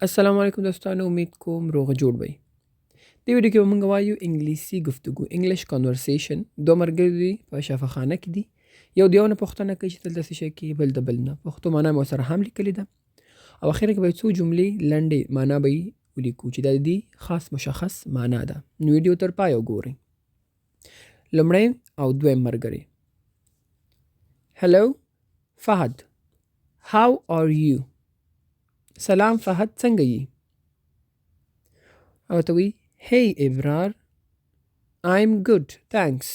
السلام علیکم دوستانو، امید کوم روغ جوړ وئ. دې ویډیو کې به موږ وایو انګلیسي گفتگو انګلیش کنورسیشن. دوه ملګري دي په شفاخانه کې دي. یو د یو نه پوښتنه کوي چې دلته څه شی کوي، بل د بل نه. پښتو معنا مې ورسره هم لیکلې ده او اخر کې به څو جملې لنډې معنا به یې ولیکو چې د دې خاص مشخص معنا ده. نو ویډیو تر پایه وګورئ. لومړی او دویم ملګری. هلو فهد، how are you؟ سلام فهد، څنګه یې؟ او ته وی hey ابرار، I'm good thanks.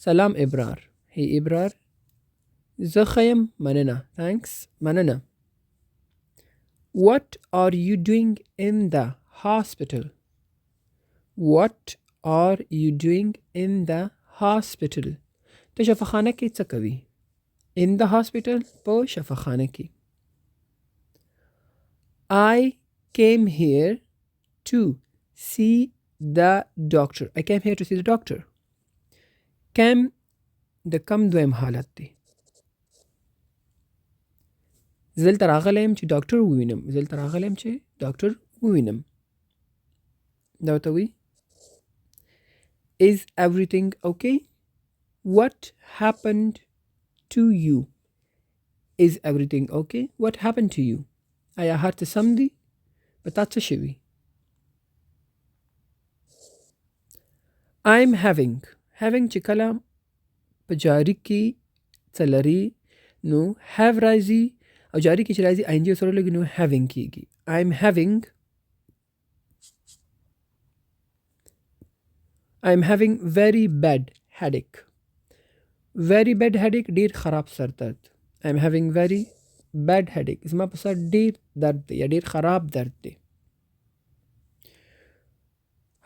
سلام ابرار. hey ابرار، زه ښه یم مننه. thanks مننه. What are you doing in the hospital؟ What are you doing in the hospital؟ ته شفاخانه کې څه کوي؟ in the hospital په شفاخانه کې. I came here to see the doctor. I came here to see the doctor. Came د کم دویم حالت دی. زلته راغلی یم چې ډاکټر ووینم. زلته راغلی یم چې ډاکټر ووینم. دا ورته وایي Is everything okay؟ What happened to you؟ Is everything okay؟ What happened to you؟ آیا هر څه سم دي؟ په تا څه شوي؟ I'm having چې کله په جاري کې څه لري نو have راځي او جاري کې چې راځي ING سره لګي نو having کېږي. I'm having very bad headache. very bad headache ډیر خراب سر درد. I'm having very bad headache. زما په سر ډیر درد دی یا ډیر خراب درد دی.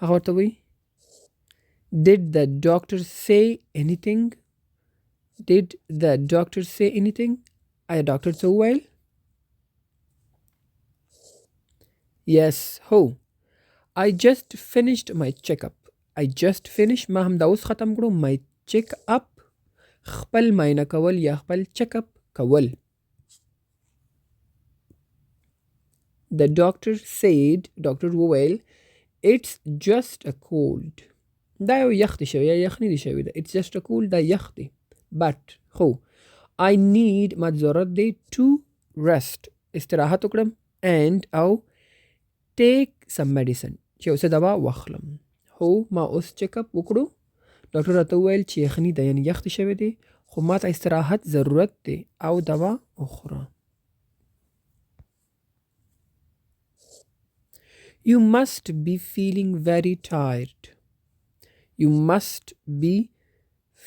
هغه ورته وایي Did the doctor say anything؟ Did the doctor say anything؟ آیا ډاکټر څه وویل؟ Yes هو. I just finished my checkup. I just finished ما هم دا اوس ختم کړو. my checkup خپل معاینه کول یا خپل چیک اپ کول. The doctor said ډاکټر وویل It's just a cold. دا یو یخ دی شوی یا یخني دی شوی ده. It's just a cold دا یخ دی. But خو I need ما ضرورت دی to rest استراحت وکړم and او take some medicine چې اوس دوا واخلم. هو ما اوس چیک اپ وکړو. ډاکټر راته وویل چې یخني ده یعنی یخ دی شوی دی خو ما ته استراحت ضرورت دی او دوا وخوره. You must be feeling very tired. You must be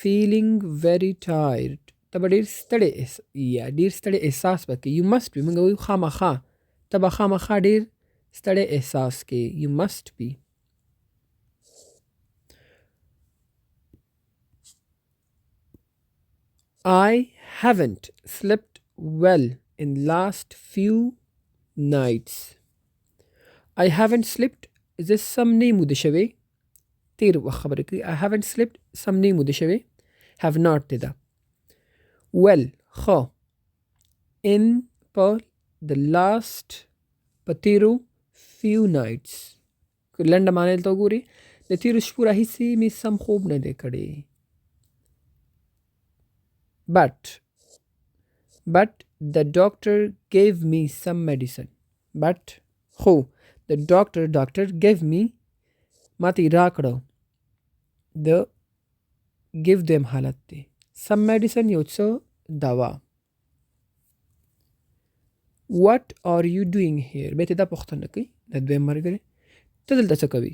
feeling very tired. ته به ډېر ستړی یا ډېر ستړی احساس به کوې. You must be موږ وایو خامخا. ته به خامخا ډېر ستړی احساس کوې. You must be. I haven't slept well in last few nights. I haven't slept زه سم نه یم ویده شوی. تیر وخت خبرې کوي. I haven't slept سم نه یم ویده شوی. have not دی ده. well ښه in په the last په تیرو few nights لنډه معنی دلته وګورئ. د تیرو شپو راهیسې مې سم خوب نه دی کړی. but the doctor gave me some medicine. but خو the doctor gave me ما ته را کړو. د give them حالت دی. some medicine یو څه دوا. what are you doing here؟ بیا ته دا پوښتنه کوي د دویم ملګري ته دلته څه کوي؟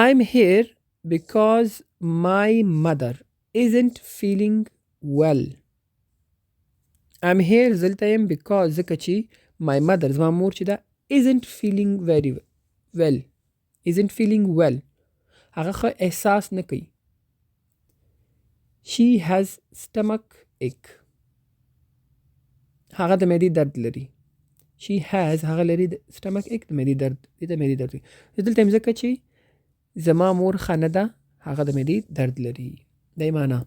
I'm here because my mother isn't feeling well. I'm here دلته یم because ځکه چې my mother زما مور چې ده isn't feeling very well. isn't feeling well هغه ښه احساس نه کوي. she has stomach ache. هغه د معدې درد لري. she has هغه لري د stomach ache د معدې درد. د معدې درد دلته یم ځکه چې زما مور ښه نه ده هغه د معدې درد لري. دی معنا.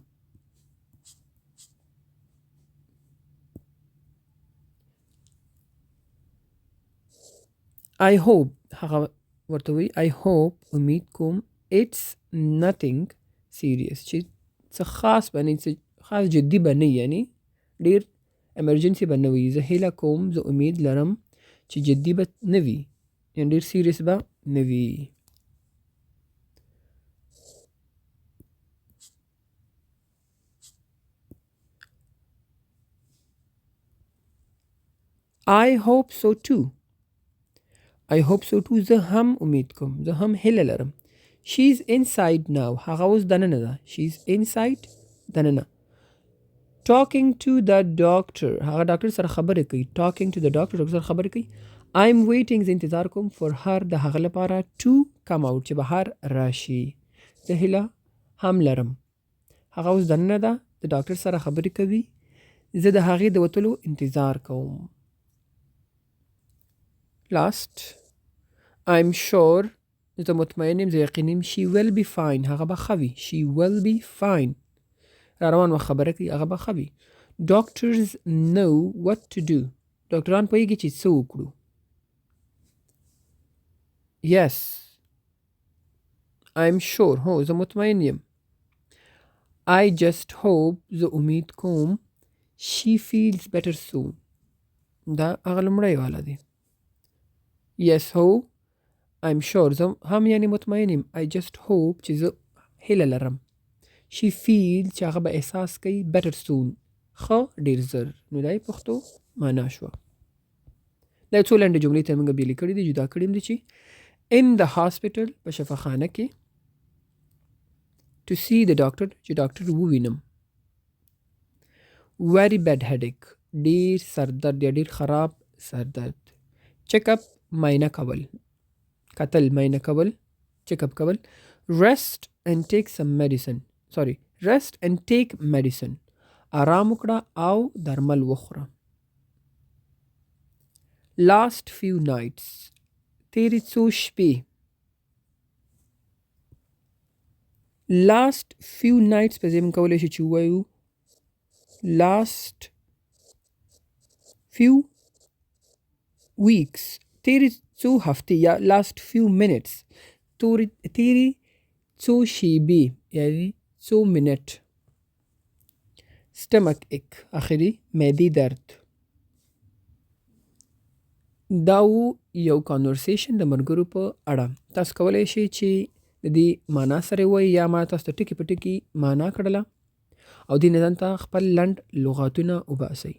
I hope هغه ورته وی I hope امید کوم it's nothing serious چې څه خاص باندې څه خاص جدي باندې یعنی ډیر emergency باندې وي زه هیله کوم زه امید لرم چې جدي به نه وي یعنی ډیر سیریس به نه وي I hope so too I hope so too زه هم امید کوم زه هم هیله لرم she's inside now هغه اوس دننه ده she's inside دننه talking to the doctor هغه ډاکټر سره خبرې کوي talking to the doctor ډاکټر سره خبرې کوي I'm waiting زه انتظار کوم for her د هغه لپاره to come out چې بهر راشي زه هیله هم لرم هغه اوس دننه ده د ډاکټر سره خبرې کوي زه د هغې د وتلو انتظار کوم last I'm sure زه مطمئن یم زه یقین یم she will be fine هغه به ښه وي she will be fine را روان وخت خبره کوي هغه به ښه وي doctors know what to do ډاکټران پوهیږي چې څه وکړو yes I'm sure هو زه مطمئن یم I just hope زه امید کوم she feels better soon دا هغه لومړی والا دی yes هو I'm sure زه هم یعنی مطمئن یم I just hope چې زه هیله لرم she feels چې هغه به احساس کوي better soon ښه ډیر زر نو دا یې پښتو معنا شوه دا څو لنډې جملې ته موږ بیلې کړي دي جدا کړي دي چې in the hospital په شفاخانه کې to see the doctor چې ډاکټر ووینم very bad headache ډیر سردرد یا ډیر خراب سردرد check up معاینه کول کتل معاینه کول check up کول rest and take medicine آرام وکړه او درمل وخوره last few nights تیری څو شپې last few nights په ځای موږ کولی شو چې ووایو last few weeks تیری څو هفتې یا last few minutes تیری څو شیبې یعنی څو منټ stomach ache آخري معدې درد دا و یو کانورسیشن د ملګرو په اړه تاسو کولی شئ چې د دې معنا سره ووایئ یا ما تاسو ته ټکي په ټکي معنا کړله او دې نه ځان ته خپل لنډ لغاتونه وباسئ